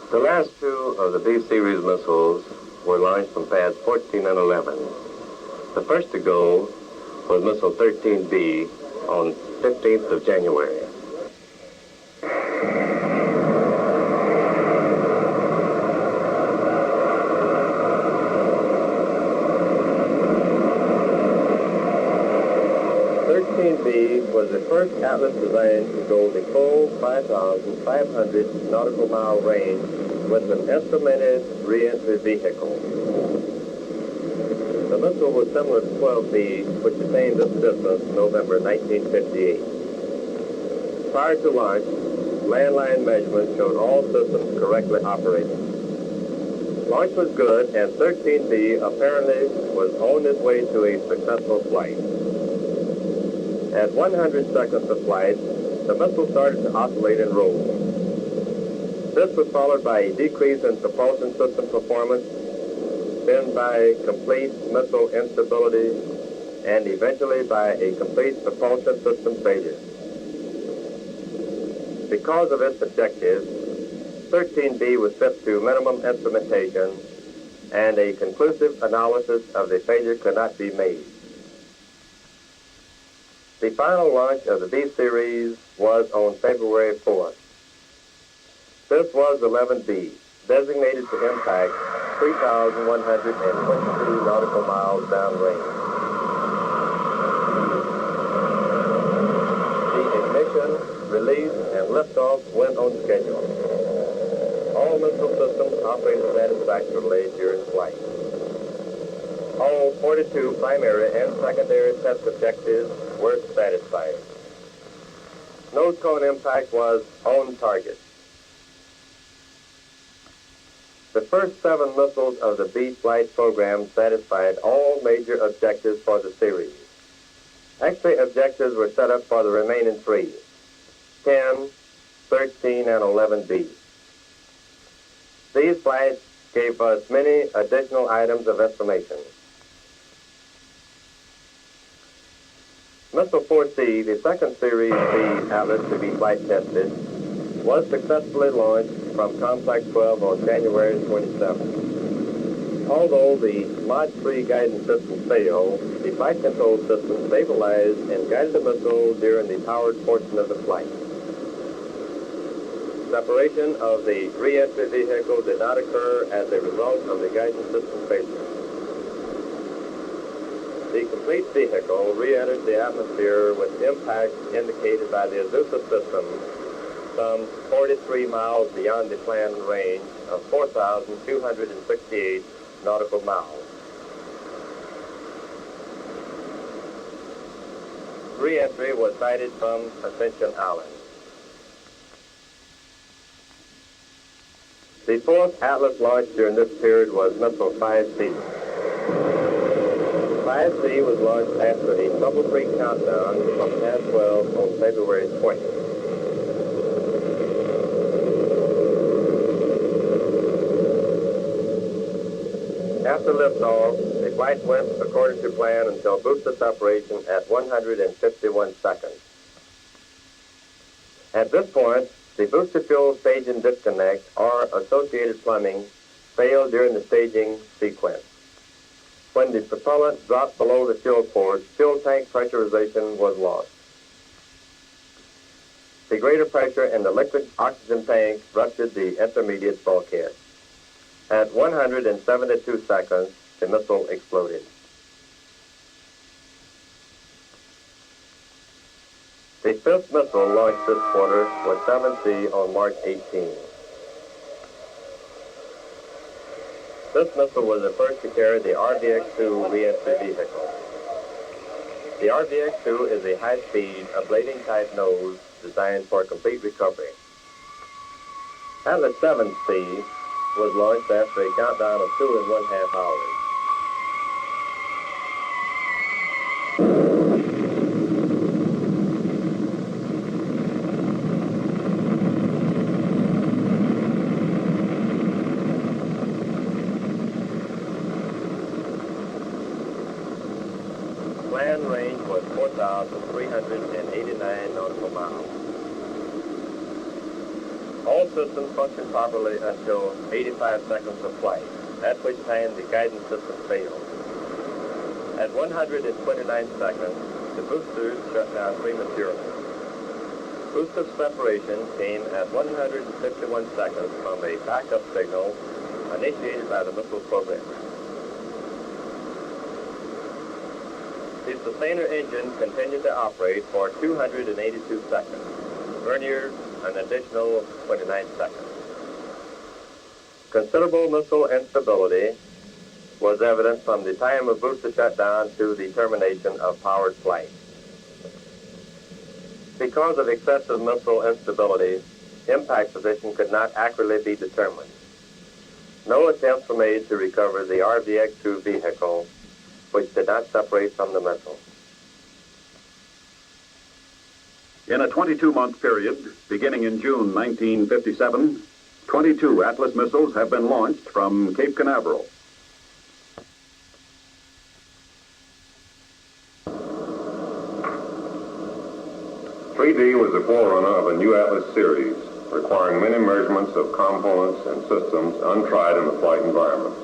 The last two of the B-series missiles were launched from pads 14 and 11. The first to go was missile 13B on 15th of January. B was the first Atlas designed to go the full 5,500 nautical mile range with an instrumented re-entry vehicle. The missile was similar to 12B, which attained this distance in November 1958. Prior to launch, landline measurements showed all systems correctly operating. Launch was good, and 13B apparently was on its way to a successful flight. At 100 seconds of flight, the missile started to oscillate and roll. This was followed by a decrease in propulsion system performance, then by complete missile instability, and eventually by a complete propulsion system failure. Because of its objectives, 13B was set to minimum instrumentation, and a conclusive analysis of the failure could not be made. The final launch of the B-series was on February 4th. This was 11B, designated to impact 3,122 nautical miles downrange. The ignition, release, and liftoff went on schedule. All missile systems operated satisfactorily during flight. All 42 primary and secondary test objectives were satisfied. Nose cone impact was on target. The first 7 missiles of the B flight program satisfied all major objectives for the series. Extra objectives were set up for the remaining 3, 10, 13, and 11B. These flights gave us many additional items of information. Missile 4C, the second series B Atlas to be flight tested, was successfully launched from Complex 12 on January 27. Although the Mod 3 guidance system failed, the flight control system stabilized and guided the missile during the powered portion of the flight. Separation of the re-entry vehicle did not occur as a result of the guidance system failure. The complete vehicle re-entered the atmosphere with impact indicated by the Azusa system some 43 miles beyond the planned range of 4,268 nautical miles. Re-entry was sighted from Ascension Island. The fourth Atlas launch during this period was Missile 5C. 5C was launched after a trouble-free countdown from Pad 12 on February 20. After liftoff, the flight went according to plan until booster separation at 151 seconds. At this point, the booster fuel staging disconnect or associated plumbing failed during the staging sequence. When the propellant dropped below the fuel port, fuel tank pressurization was lost. The greater pressure in the liquid oxygen tank ruptured the intermediate bulkhead. At 172 seconds, the missile exploded. The fifth missile launched this quarter was 7C on March 18. This missile was the first to carry the RVX-2 re-entry vehicle. The RVX-2 is a high-speed, ablating-type nose designed for complete recovery. Atlas 7C was launched after a countdown of 2.5 hours. Planned range was 4,389 nautical miles. All systems functioned properly until 85 seconds of flight, at which time the guidance system failed. At 129 seconds, the boosters shut down prematurely. Booster separation came at 151 seconds from a backup signal initiated by the missile program. The sustainer engine continued to operate for 282 seconds. Vernier, an additional 29 seconds. Considerable missile instability was evident from the time of booster shutdown to the termination of powered flight. Because of excessive missile instability, impact position could not accurately be determined. No attempts were made to recover the RVX-2 vehicle, which did not separate from the missile. In a 22-month period, beginning in June 1957, 22 Atlas missiles have been launched from Cape Canaveral. "3D was the forerunner of a new Atlas series, requiring many measurements of components and systems untried in the flight environment.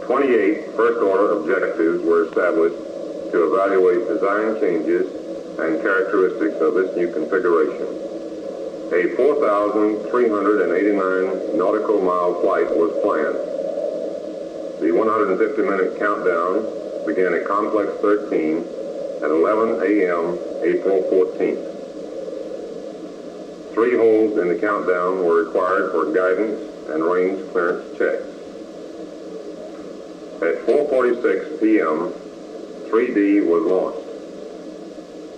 28 first-order objectives were established to evaluate design changes and characteristics of this new configuration. A 4,389 nautical mile flight was planned. The 150-minute countdown began at Complex 13 at 11 a.m. April 14th. 3 holes in the countdown were required for guidance and range clearance checks. At 4:46 p.m., 3D was launched.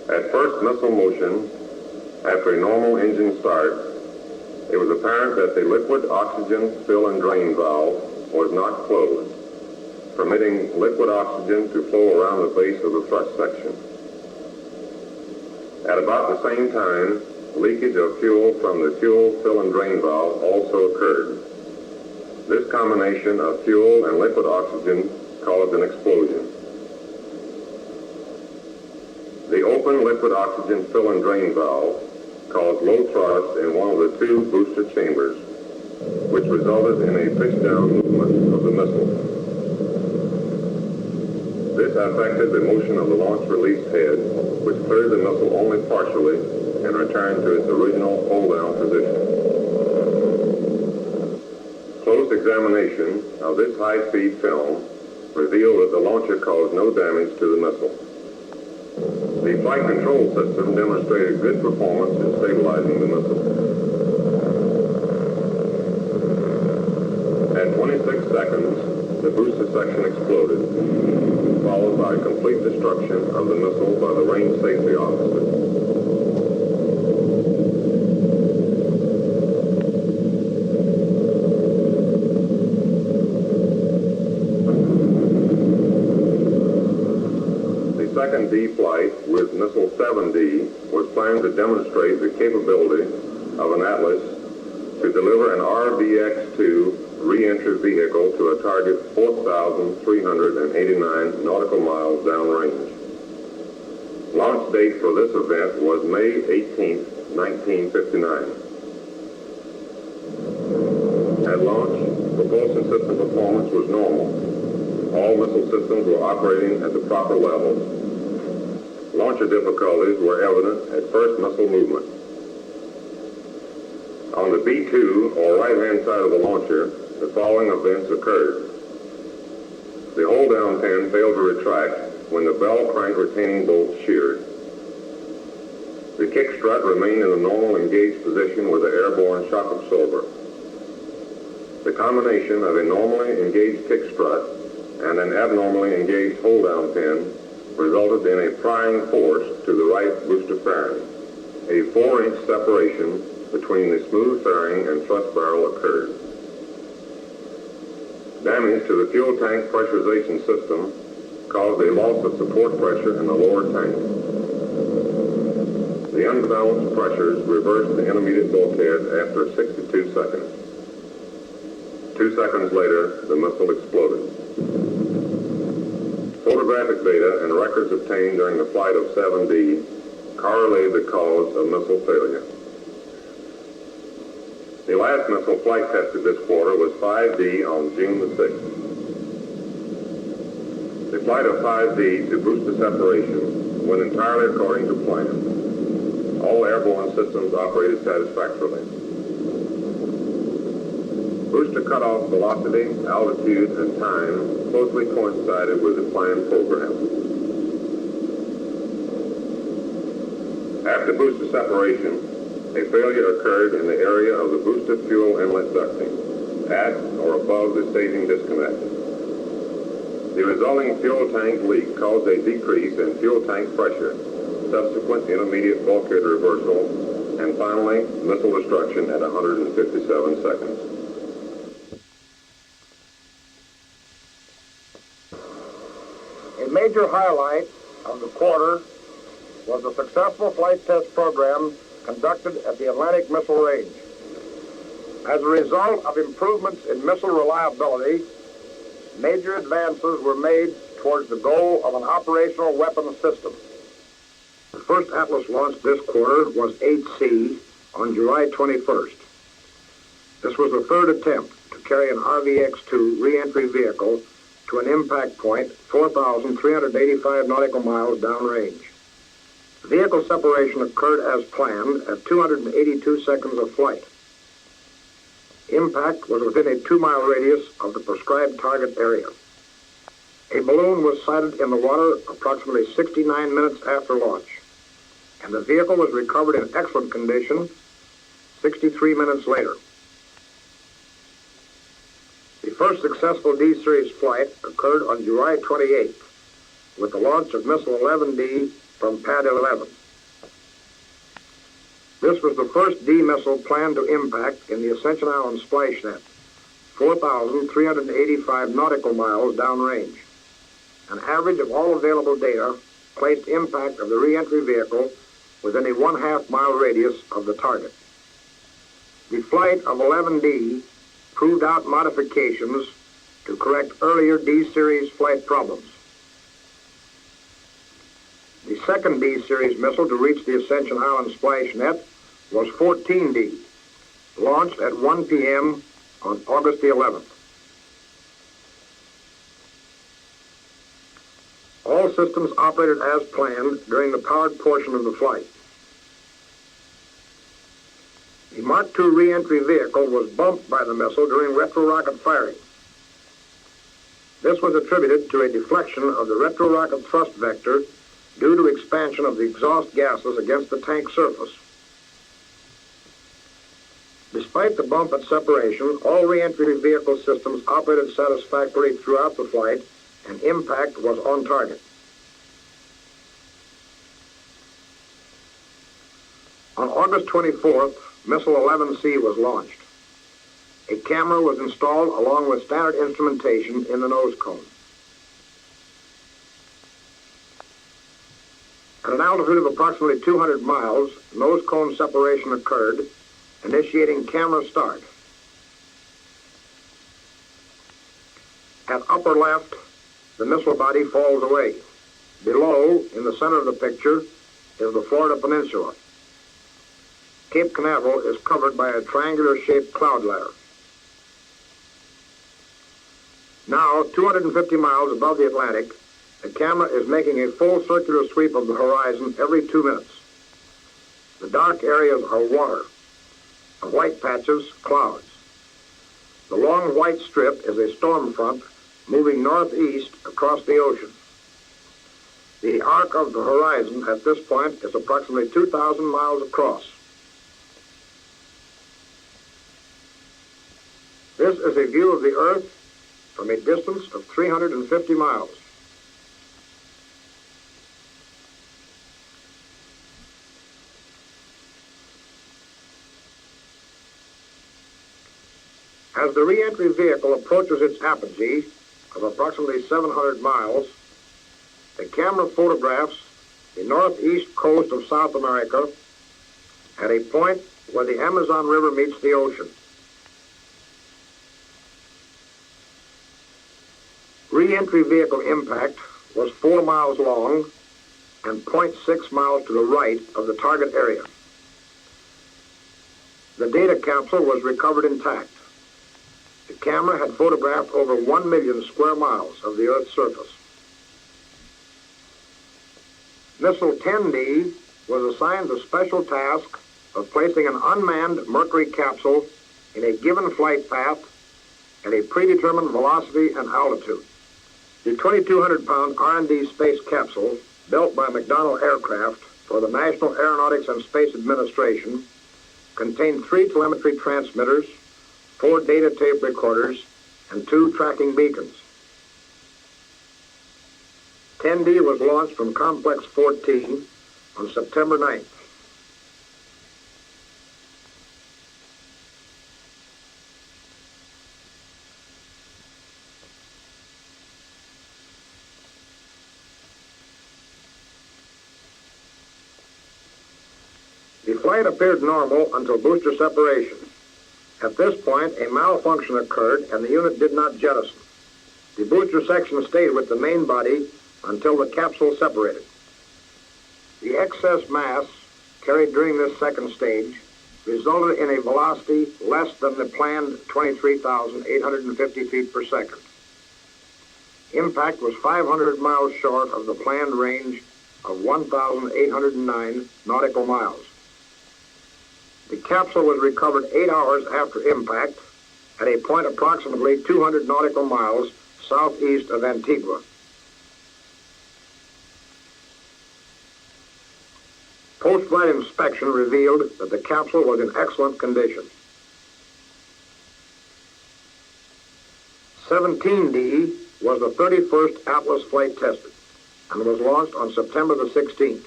At first missile motion, after a normal engine start, it was apparent that the liquid oxygen fill and drain valve was not closed, permitting liquid oxygen to flow around the base of the thrust section. At about the same time, leakage of fuel from the fuel fill and drain valve also occurred. This combination of fuel and liquid oxygen caused an explosion. The open liquid oxygen fill and drain valve caused low thrust in one of the 2 booster chambers, which resulted in a pitch-down movement of the missile. This affected the motion of the launch release head, which cleared the missile only partially and returned to its original hold-down position. Close examination of this high-speed film revealed that the launcher caused no damage to the missile. The flight control system demonstrated good performance in stabilizing the missile. At 26 seconds, the booster section exploded, followed by complete destruction of the missile by the range safety officer. The second D flight with missile 7D was planned to demonstrate the capability of an Atlas to deliver an RVX-2 re-entry vehicle to a target 4,389 nautical miles downrange. Launch date for this event was May 18, 1959. At launch, propulsion system performance was normal. All missile systems were operating at the proper levels. Launcher difficulties were evident at first missile movement. On the B2, or right-hand side of the launcher, the following events occurred. The hold-down pin failed to retract when the bell crank retaining bolt sheared. The kick strut remained in a normal engaged position with the airborne shock absorber. The combination of a normally engaged kick strut and an abnormally engaged hold-down pin resulted in a prying force to the right booster fairing. A 4-inch separation between the smooth fairing and thrust barrel occurred. Damage to the fuel tank pressurization system caused a loss of support pressure in the lower tank. The unbalanced pressures reversed the intermediate bulkhead after 62 seconds. 2 seconds later, the missile exploded. Photographic data and records obtained during the flight of 7D correlated the cause of missile failure. The last missile flight tested this quarter was 5D on June the 6th. The flight of 5D to booster separation went entirely according to plan. All airborne systems operated satisfactorily. Booster cutoff velocity, altitude, and time closely coincided with the planned program. After booster separation, a failure occurred in the area of the booster fuel inlet ducting, at or above the staging disconnect. The resulting fuel tank leak caused a decrease in fuel tank pressure, subsequent intermediate bulkhead reversal, and finally, missile destruction at 157 seconds. A major highlight of the quarter was the successful flight test program conducted at the Atlantic Missile Range. As a result of improvements in missile reliability, major advances were made towards the goal of an operational weapons system. The first Atlas launch this quarter was 8C on July 21st. This was the third attempt to carry an RVX-2 re-entry vehicle to an impact point 4,385 nautical miles downrange. Vehicle separation occurred as planned at 282 seconds of flight. Impact was within a 2-mile radius of the prescribed target area. A balloon was sighted in the water approximately 69 minutes after launch, and the vehicle was recovered in excellent condition 63 minutes later. The first successful D-Series flight occurred on July 28th with the launch of Missile 11D from Pad 11. This was the first D missile planned to impact in the Ascension Island splash net, 4,385 nautical miles downrange. An average of all available data placed impact of the re-entry vehicle within a 1/2 mile radius of the target. The flight of 11D proved out modifications to correct earlier D-Series flight problems. The second D-Series missile to reach the Ascension Island splash net was 14D, launched at 1 p.m. on August the 11th. All systems operated as planned during the powered portion of the flight. The Mark II re-entry vehicle was bumped by the missile during retro-rocket firing. This was attributed to a deflection of the retro-rocket thrust vector due to expansion of the exhaust gases against the tank surface. Despite the bump at separation, all re-entry vehicle systems operated satisfactorily throughout the flight, and impact was on target. On August 24th, Missile 11C was launched. A camera was installed along with standard instrumentation in the nose cone. At an altitude of approximately 200 miles, nose cone separation occurred, initiating camera start. At upper left, the missile body falls away. Below, in the center of the picture, is the Florida Peninsula. Cape Canaveral is covered by a triangular-shaped cloud ladder. Now, 250 miles above the Atlantic, the camera is making a full circular sweep of the horizon every 2 minutes. The dark areas are water. The white patches, clouds. The long white strip is a storm front moving northeast across the ocean. The arc of the horizon at this point is approximately 2,000 miles across. This is a view of the Earth from a distance of 350 miles. As the re-entry vehicle approaches its apogee of approximately 700 miles, the camera photographs the northeast coast of South America at a point where the Amazon River meets the ocean. Re-entry vehicle impact was 4 miles long and 0.6 miles to the right of the target area. The data capsule was recovered intact. The camera had photographed over 1 million square miles of the Earth's surface. Missile 10D was assigned the special task of placing an unmanned Mercury capsule in a given flight path at a predetermined velocity and altitude. The 2,200-pound R&D space capsule, built by McDonnell Aircraft for the National Aeronautics and Space Administration, contained 3 telemetry transmitters, 4 data tape recorders, and 2 tracking beacons. 10D was launched from Complex 14 on September 9th. The flight appeared normal until booster separation. At this point, a malfunction occurred and the unit did not jettison. The booster section stayed with the main body until the capsule separated. The excess mass carried during this second stage resulted in a velocity less than the planned 23,850 feet per second. Impact was 500 miles short of the planned range of 1,809 nautical miles. The capsule was recovered 8 hours after impact at a point approximately 200 nautical miles southeast of Antigua. Post-flight inspection revealed that the capsule was in excellent condition. 17D was the 31st Atlas flight tested and was launched on September the 16th.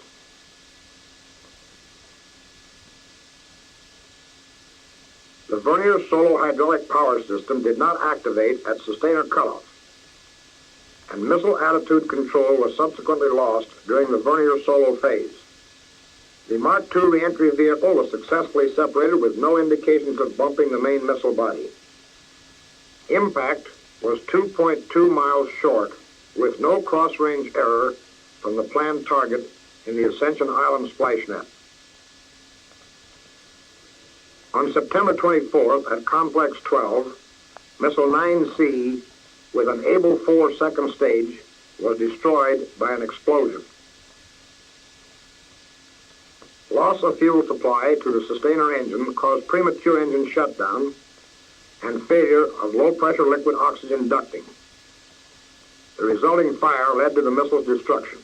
The Vernier Solo hydraulic power system did not activate at sustainer cutoff, and missile attitude control was subsequently lost during the Vernier Solo phase. The Mark II reentry vehicle was successfully separated with no indications of bumping the main missile body. Impact was 2.2 miles short, with no cross-range error from the planned target in the Ascension Island splash net. On September 24th at Complex 12, Missile 9C with an Able 4 second stage was destroyed by an explosion. Loss of fuel supply to the sustainer engine caused premature engine shutdown and failure of low-pressure liquid oxygen ducting. The resulting fire led to the missile's destruction.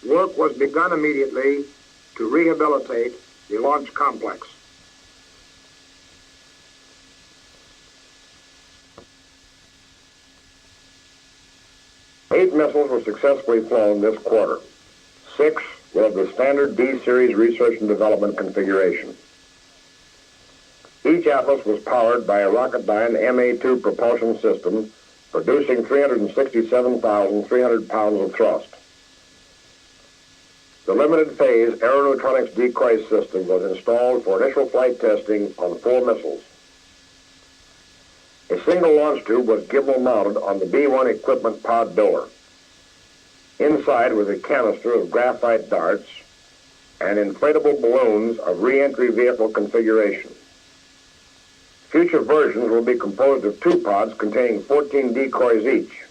Work was begun immediately to rehabilitate the launch complex. Eight missiles were successfully flown this quarter. 6 were of the standard D-series research and development configuration. Each Atlas was powered by a Rocketdyne MA-2 propulsion system, producing 367,300 pounds of thrust. The limited phase aeroneutronics decoy system was installed for initial flight testing on 4 missiles. A single launch tube was gimbal mounted on the B-1 equipment pod door. Inside was a canister of graphite darts and inflatable balloons of re-entry vehicle configuration. Future versions will be composed of 2 pods containing 14 decoys each.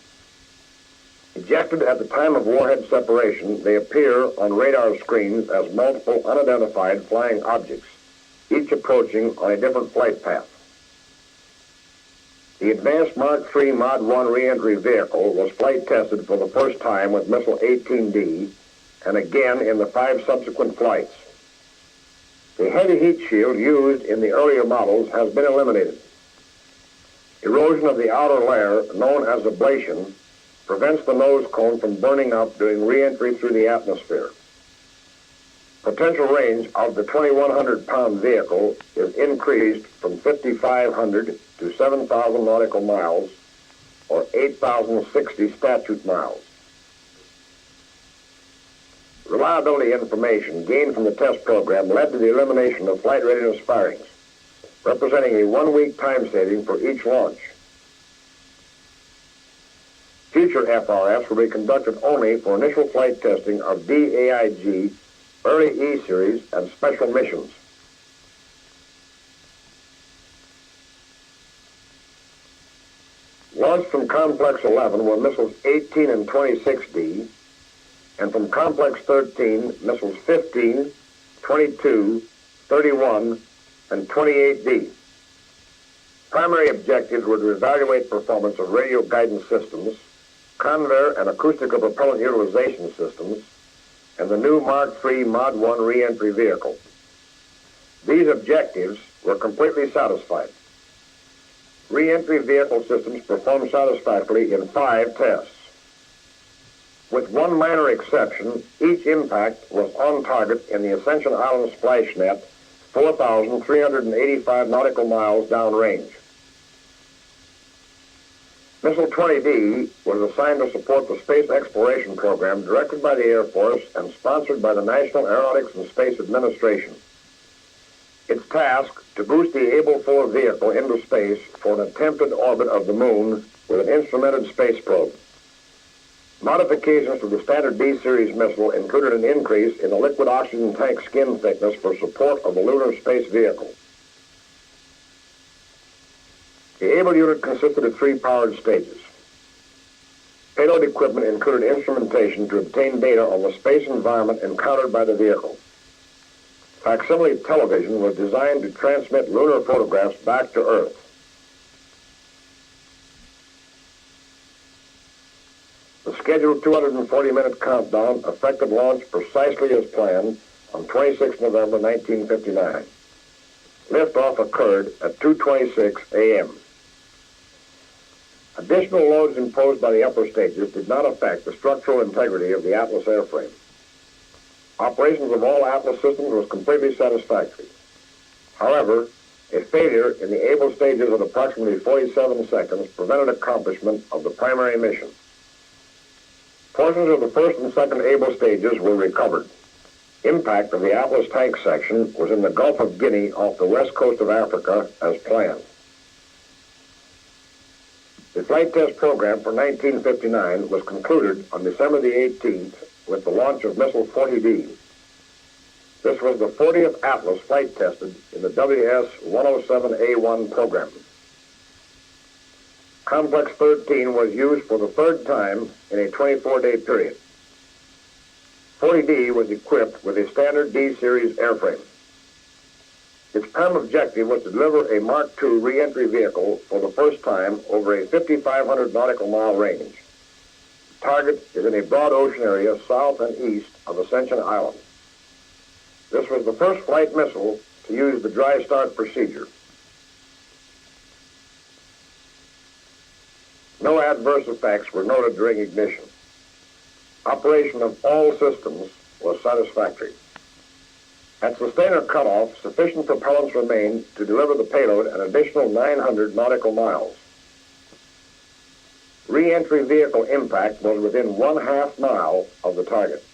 Ejected at the time of warhead separation, they appear on radar screens as multiple unidentified flying objects, each approaching on a different flight path. The advanced Mark III Mod 1 re-entry vehicle was flight tested for the first time with Missile 18D and again in the 5 subsequent flights. The heavy heat shield used in the earlier models has been eliminated. Erosion of the outer layer, known as ablation, prevents the nose cone from burning up during re-entry through the atmosphere. Potential range of the 2,100-pound vehicle is increased from 5,500 to 7,000 nautical miles, or 8,060 statute miles. Reliability information gained from the test program led to the elimination of flight readiness firings. representing a one-week time saving for each launch. Future FRFs will be conducted only for initial flight testing of DAIG, early E-series, and special missions. Launched from Complex 11 were missiles 18 and 26D, and from Complex 13, missiles 15, 22, 31, and 28D. Primary objectives were to evaluate performance of radio guidance systems, Convair and acoustical propellant utilization systems, and the new Mark III Mod 1 re-entry vehicle. These objectives were completely satisfied. Re-entry vehicle systems performed satisfactorily in 5 tests. With one minor exception, each impact was on target in the Ascension Island splash net, 4,385 nautical miles downrange. Missile 20D was assigned to support the space exploration program directed by the Air Force and sponsored by the National Aeronautics and Space Administration. Its task, to boost the Able 4 vehicle into space for an attempted orbit of the Moon with an instrumented space probe. Modifications to the standard D-series missile included an increase in the liquid oxygen tank skin thickness for support of the lunar space vehicle. The Able unit consisted of 3 powered stages. Payload equipment included instrumentation to obtain data on the space environment encountered by the vehicle. Facsimile television was designed to transmit lunar photographs back to Earth. The scheduled 240-minute countdown effected launch precisely as planned on 26 November 1959. Liftoff occurred at 2:26 a.m. Additional loads imposed by the upper stages did not affect the structural integrity of the Atlas airframe. Operations of all Atlas systems was completely satisfactory. However, a failure in the Able stages at approximately 47 seconds prevented accomplishment of the primary mission. Portions of the first and second Able stages were recovered. Impact of the Atlas tank section was in the Gulf of Guinea off the west coast of Africa as planned. The flight test program for 1959 was concluded on December the 18th with the launch of Missile 40D. This was the 40th Atlas flight tested in the WS-107A1 program. Complex 13 was used for the 3rd time in a 24-day period. 40D was equipped with a standard D-series airframe. Its prime objective was to deliver a Mark II re-entry vehicle for the first time over a 5,500 nautical mile range. The target is in a broad ocean area south and east of Ascension Island. This was the first flight missile to use the dry start procedure. No adverse effects were noted during ignition. Operation of all systems was satisfactory. At sustainer cutoff, sufficient propellants remained to deliver the payload an additional 900 nautical miles. Re-entry vehicle impact was within 1/2 mile of the target.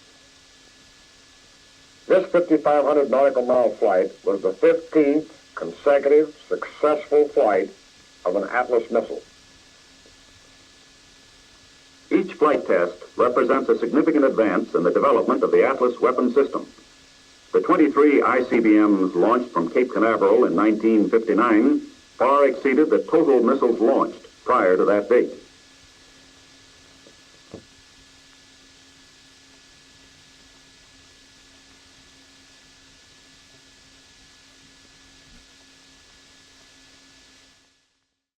This 5,500 nautical mile flight was the 15th consecutive successful flight of an Atlas missile. Each flight test represents a significant advance in the development of the Atlas weapon system. The 23 ICBMs launched from Cape Canaveral in 1959 far exceeded the total missiles launched prior to that date.